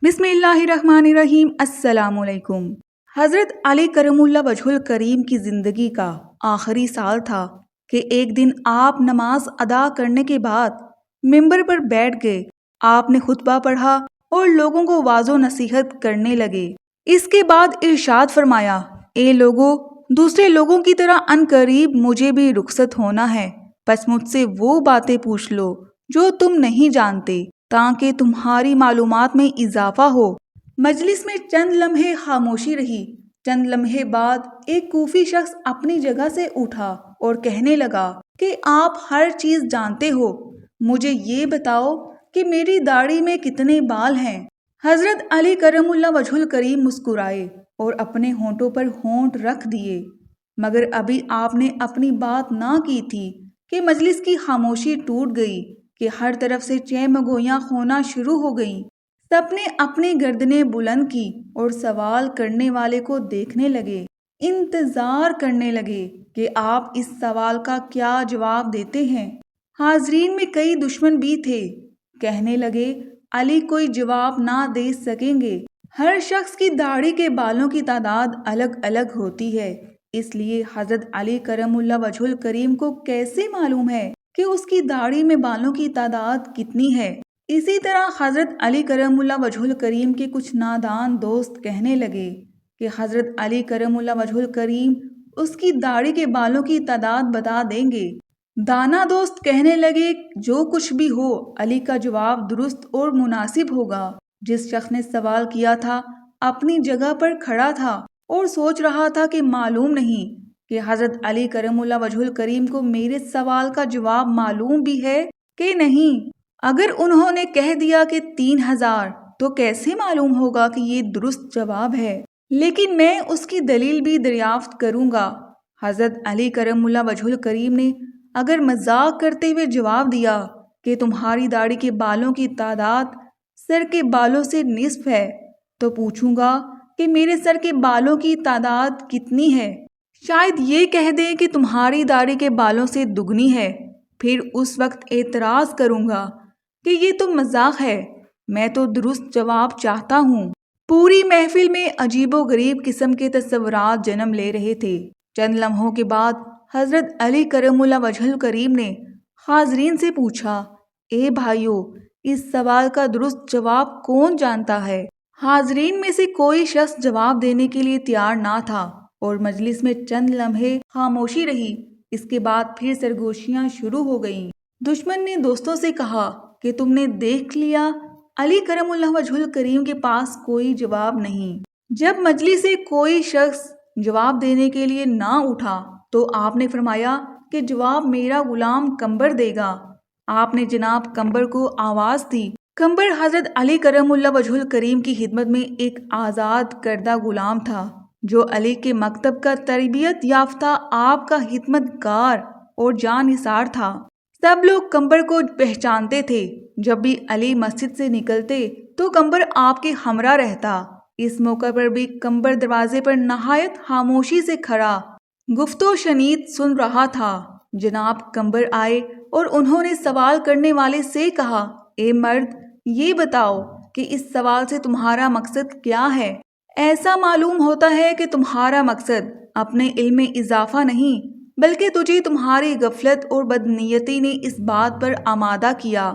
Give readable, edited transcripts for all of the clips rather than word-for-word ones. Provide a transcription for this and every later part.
बिस्मिल्लाहिर्रहमानिर्रहीम। अस्सलाम वालेकुम। हज़रत अली करमुल्लाह वजहुल करीम की ज़िंदगी का आखिरी साल था कि एक दिन आप नमाज अदा करने के बाद मिंबर पर बैठ गए। आपने खुतबा पढ़ा और लोगों को वाज़ो नसीहत करने लगे। इसके बाद इरशाद फरमाया, ए लोगों, दूसरे लोगों की तरह अनकरीब मुझे भी रुखसत होना है। बस मुझसे वो बातें पूछ लो जो तुम नहीं जानते, ताकि तुम्हारी मालूमात में इजाफा हो। मजलिस में चंद लम्हे खामोशी रही। चंद लम्हे बाद एक कूफी शख्स अपनी जगह से उठा और कहने लगा कि आप हर चीज जानते हो, मुझे ये बताओ कि मेरी दाढ़ी में कितने बाल हैं। हजरत अली करमुल्लाह वजहुल करीम मुस्कुराए और अपने होंठों पर होंठ रख दिए। मगर अभी आपने अपनी बात ना की थी कि मजलिस की खामोशी टूट गई कि हर तरफ से चैमगोइयां होना शुरू हो गईं। सबने अपनी गर्दनें बुलंद की और सवाल करने वाले को देखने लगे, इंतजार करने लगे कि आप इस सवाल का क्या जवाब देते हैं। हाजरीन में कई दुश्मन भी थे। कहने लगे, अली कोई जवाब ना दे सकेंगे। हर शख्स की दाढ़ी के बालों की तादाद अलग अलग होती है, इसलिए हजरत अली करमुल्लाह वजहुल करीम को कैसे मालूम है कि उसकी दाढ़ी में बालों की तादाद कितनी है। इसी तरह हजरत अली करमुल्लाह वजहुल करीम के कुछ नादान दोस्त कहने लगे कि हजरत अली करमुल्लाह वजहुल करीम उसकी दाढ़ी के बालों की तादाद बता देंगे। दाना दोस्त कहने लगे, जो कुछ भी हो, अली का जवाब दुरुस्त और मुनासिब होगा। जिस शख्स ने सवाल किया था अपनी जगह पर खड़ा था और सोच रहा था कि मालूम नहीं कि हजरत अली करमुल्लाह वजहुल करीम को मेरे सवाल का जवाब मालूम भी है कि नहीं। अगर उन्होंने कह दिया कि 3000, तो कैसे मालूम होगा कि ये दुरुस्त जवाब है। लेकिन मैं उसकी दलील भी दरियाफ्त करूंगा। हजरत अली करमुल्लाह वजहुल करीम ने अगर मजाक करते हुए जवाब दिया कि तुम्हारी दाढ़ी के बालों की तादाद सर के बालों से निस्फ है, तो पूछूंगा कि मेरे सर के बालों की तादाद कितनी है। शायद ये कह दें कि तुम्हारी दाढ़ी के बालों से दुगनी है। फिर उस वक्त एतराज करूंगा कि ये तो मजाक है, मैं तो दुरुस्त जवाब चाहता हूँ। पूरी महफिल में अजीबो गरीब किस्म के तस्वुरात जन्म ले रहे थे। चंद लम्हों के बाद हजरत अली करमुल्लाह वजहुल करीम ने हाजरीन से पूछा, ए भाइयों, इस सवाल का दुरुस्त जवाब कौन जानता है। हाजरीन में से कोई शख्स जवाब देने के लिए तैयार ना था और मजलिस में चंद लम्हे खामोशी रही। इसके बाद फिर सरगोशियां शुरू हो गईं। दुश्मन ने दोस्तों से कहा कि तुमने देख लिया, अली करमुल्लाह वजहुल करीम के पास कोई जवाब नहीं। जब मजलिस से कोई शख्स जवाब देने के लिए ना उठा तो आपने फरमाया कि जवाब मेरा गुलाम कंबर देगा। आपने जनाब कंबर को आवाज दी। कंबर हजरत अली करमुल्लाह वजहुल करीम की खिदमत में एक आज़ाद करदा गुलाम था, जो अली के मकतब का तरबियत याफ्ता आपका खिदमतगार और जानिसार था। सब लोग कंबर को पहचानते थे। जब भी अली मस्जिद से निकलते तो कंबर आपके हमरा रहता। इस मौके पर भी कंबर दरवाजे पर नहायत खामोशी से खड़ा गुफ्तो शनीद सुन रहा था। जनाब कंबर आए और उन्होंने सवाल करने वाले से कहा, ए मर्द, ये बताओ कि इस सवाल से तुम्हारा मकसद क्या है। ऐसा मालूम होता है कि तुम्हारा मकसद अपने इल्म में इजाफा नहीं, बल्कि तुझे तुम्हारी गफलत और बदनीयती ने इस बात पर आमादा किया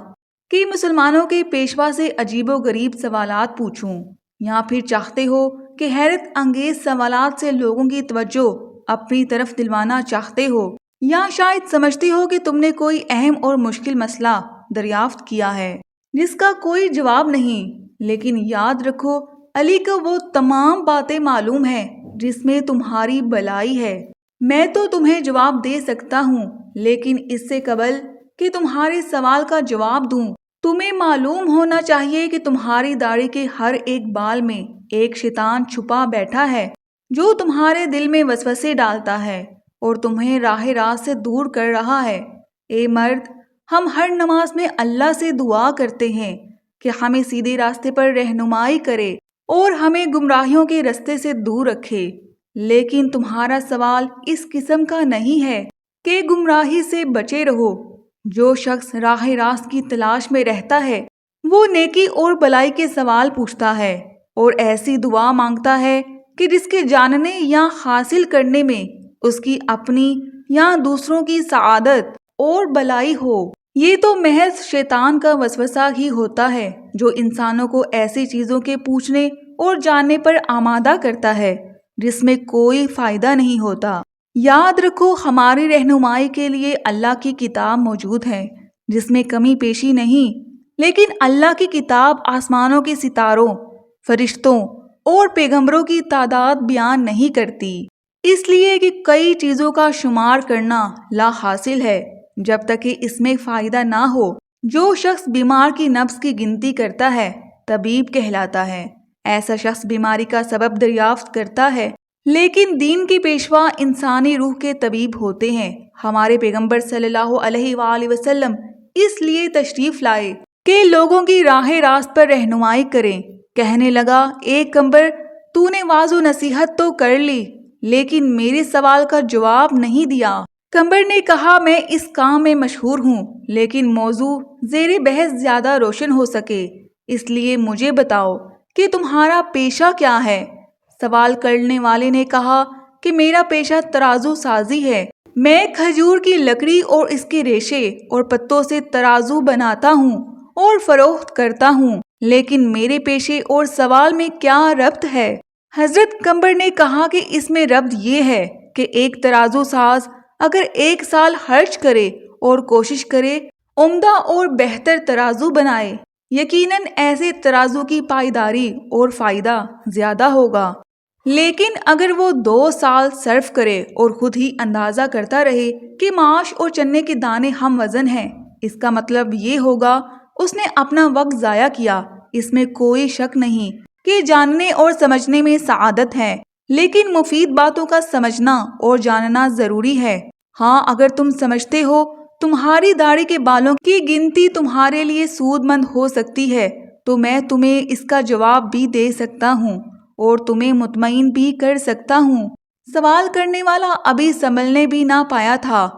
कि मुसलमानों के पेशवा से अजीबो गरीब सवालात पूछूं, या फिर चाहते हो कि हैरत अंगेज सवालात से लोगों की तवज्जो अपनी तरफ दिलवाना चाहते हो, या शायद समझते हो कि तुमने कोई अहम और मुश्किल मसला दरियाफ्त किया है जिसका कोई जवाब नहीं। लेकिन याद रखो, अली को वो तमाम बातें मालूम है जिसमें तुम्हारी भलाई है। मैं तो तुम्हें जवाब दे सकता हूँ, लेकिन इससे कबल कि तुम्हारे सवाल का जवाब दूं, तुम्हें मालूम होना चाहिए कि तुम्हारी दाढ़ी के हर एक बाल में एक शैतान छुपा बैठा है, जो तुम्हारे दिल में वसवसे डालता है और तुम्हें राह रास्त से दूर कर रहा है। ए मर्द, हम हर नमाज में अल्लाह से दुआ करते हैं कि हमें सीधे रास्ते पर रहनुमाई करे और हमें गुमराहियों के रास्ते से दूर रखे। लेकिन तुम्हारा सवाल इस किस्म का नहीं है कि गुमराही से बचे रहो। जो शख्स राह रास्त की तलाश में रहता है وہ نیکی اور بلائی کے سوال پوچھتا ہے اور ایسی دعا مانگتا ہے کہ جس کے جاننے یا حاصل کرنے میں اس کی اپنی یا دوسروں کی سعادت اور بلائی ہو۔ یہ تو محض شیطان کا وسوسہ ہی ہوتا ہے جو انسانوں کو ایسی چیزوں کے پوچھنے اور جاننے پر آمادہ کرتا ہے جس میں کوئی فائدہ نہیں ہوتا۔ یاد رکھو، ہماری رہنمائی کے لیے اللہ کی کتاب موجود ہے جس میں کمی پیشی نہیں، لیکن اللہ کی کتاب آسمانوں کے ستاروں، فرشتوں اور پیغمبروں کی تعداد بیان نہیں کرتی، اس لیے کہ کئی چیزوں کا شمار کرنا لا حاصل ہے جب تک کہ اس میں فائدہ نہ ہو۔ جو شخص بیمار کی نبض کی گنتی کرتا ہے طبیب کہلاتا ہے۔ ایسا شخص بیماری کا سبب دریافت کرتا ہے، لیکن دین کی پیشوا انسانی روح کے طبیب ہوتے ہیں۔ ہمارے پیغمبر صلی اللہ علیہ وآلہ وسلم اس لیے تشریف لائے کہ لوگوں کی راہ راست پر رہنمائی کریں۔ کہنے لگا، اے پیغمبر، تو نے واعظ و نصیحت تو کر لی لیکن میرے سوال کا جواب نہیں دیا۔ پیغمبر نے کہا، میں اس کام میں مشہور ہوں لیکن موضوع زیر بحث زیادہ روشن ہو سکے، اس لیے مجھے بتاؤ کہ تمہارا پیشہ کیا ہے؟ سوال کرنے والے نے کہا کہ میرا پیشہ ترازو سازی ہے۔ میں کھجور کی لکڑی اور اس کے ریشے اور پتوں سے ترازو بناتا ہوں اور فروخت کرتا ہوں، لیکن میرے پیشے اور سوال میں کیا ربط ہے؟ حضرت پیغمبر نے کہا کہ اس میں ربط یہ ہے کہ ایک ترازو ساز اگر 1 سال خرچ کرے اور کوشش کرے عمدہ اور بہتر ترازو بنائے، یقیناً ایسے ترازو کی پائیداری اور فائدہ زیادہ ہوگا۔ لیکن اگر وہ 2 سال صرف کرے اور خود ہی اندازہ کرتا رہے کہ ماش اور چنے کے دانے ہم وزن ہیں، اس کا مطلب یہ ہوگا اس نے اپنا وقت ضائع کیا۔ اس میں کوئی شک نہیں کہ جاننے اور سمجھنے میں سعادت ہے، لیکن مفید باتوں کا سمجھنا اور جاننا ضروری ہے۔ ہاں، اگر تم سمجھتے ہو تمہاری داڑھی کے بالوں کی گنتی تمہارے لیے سود مند ہو سکتی ہے تو میں تمہیں اس کا جواب بھی دے سکتا ہوں اور تمہیں مطمئن بھی کر سکتا ہوں۔ سوال کرنے والا ابھی سنبھلنے بھی نہ پایا تھا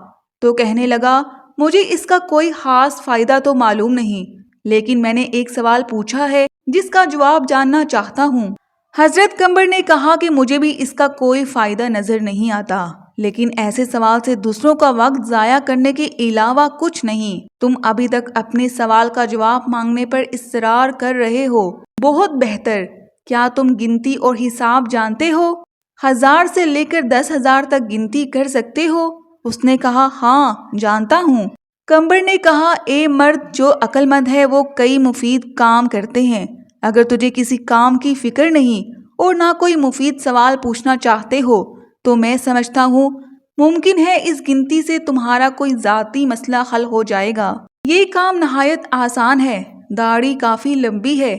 تو کہنے لگا، مجھے اس کا کوئی خاص فائدہ تو معلوم نہیں، لیکن میں نے ایک سوال پوچھا ہے جس کا جواب جاننا چاہتا ہوں۔ حضرت پیغمبر نے کہا کہ مجھے بھی اس کا کوئی فائدہ نظر نہیں آتا، لیکن ایسے سوال سے دوسروں کا وقت ضائع کرنے کے علاوہ کچھ نہیں۔ تم ابھی تک اپنے سوال کا جواب مانگنے پر اصرار کر رہے ہو۔ بہت بہتر، کیا تم گنتی اور حساب جانتے ہو؟ 1000 سے لے کر 10,000 تک گنتی کر سکتے ہو؟ اس نے کہا، ہاں جانتا ہوں۔ پیغمبر نے کہا، اے مرد، جو عقل مند ہے وہ کئی مفید کام کرتے ہیں۔ اگر تجھے کسی کام کی فکر نہیں اور نہ کوئی مفید سوال پوچھنا چاہتے ہو تو میں سمجھتا ہوں ممکن ہے اس گنتی سے تمہارا کوئی ذاتی مسئلہ حل ہو جائے گا۔ یہ کام نہایت آسان ہے۔ داڑھی کافی لمبی ہے،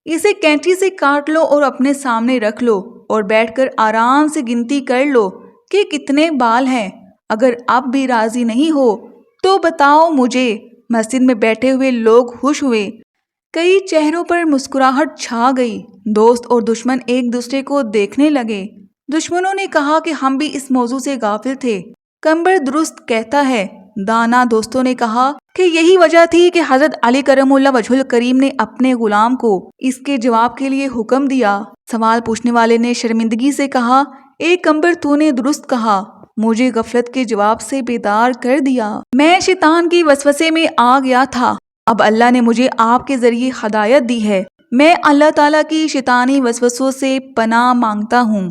اسے کینچی سے کاٹ لو اور اپنے سامنے رکھ لو اور بیٹھ کر آرام سے گنتی کر لو کہ کتنے بال ہیں۔ اگر اب بھی راضی نہیں ہو تو بتاؤ مجھے۔ مسجد میں بیٹھے ہوئے لوگ خوش ہوئے، کئی چہروں پر مسکراہٹ چھا گئی۔ دوست اور دشمن ایک دوسرے کو دیکھنے لگے۔ دشمنوں نے کہا کہ ہم بھی اس موضوع سے غافل تھے۔ پیغمبر درست کہتا ہے۔ دانا دوستوں نے کہا کہ یہی وجہ تھی کہ حضرت علی کرم اللہ وجہ الکریم نے اپنے غلام کو اس کے جواب کے لیے حکم دیا۔ سوال پوچھنے والے نے شرمندگی سے کہا، اے پیغمبر، تو نے درست کہا، مجھے غفلت کے جواب سے بیدار کر دیا۔ میں شیطان کی وسوسے میں آ گیا تھا، اب اللہ نے مجھے آپ کے ذریعے ہدایت دی ہے۔ میں اللہ تعالیٰ کی شیطانی وسوسوں سے پناہ مانگتا ہوں۔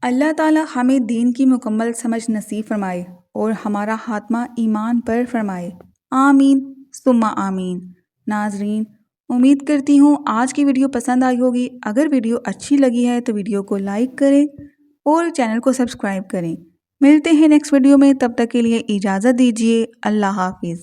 اللہ تعالیٰ ہمیں دین کی مکمل سمجھ نصیب فرمائے اور ہمارا خاتمہ ایمان پر فرمائے۔ آمین ثم آمین۔ ناظرین، امید کرتی ہوں آج کی ویڈیو پسند آئی ہوگی۔ اگر ویڈیو اچھی لگی ہے تو ویڈیو کو لائک کریں اور چینل کو سبسکرائب کریں۔ ملتے ہیں نیکسٹ ویڈیو میں، تب تک کے لیے اجازت دیجیے۔ اللہ حافظ۔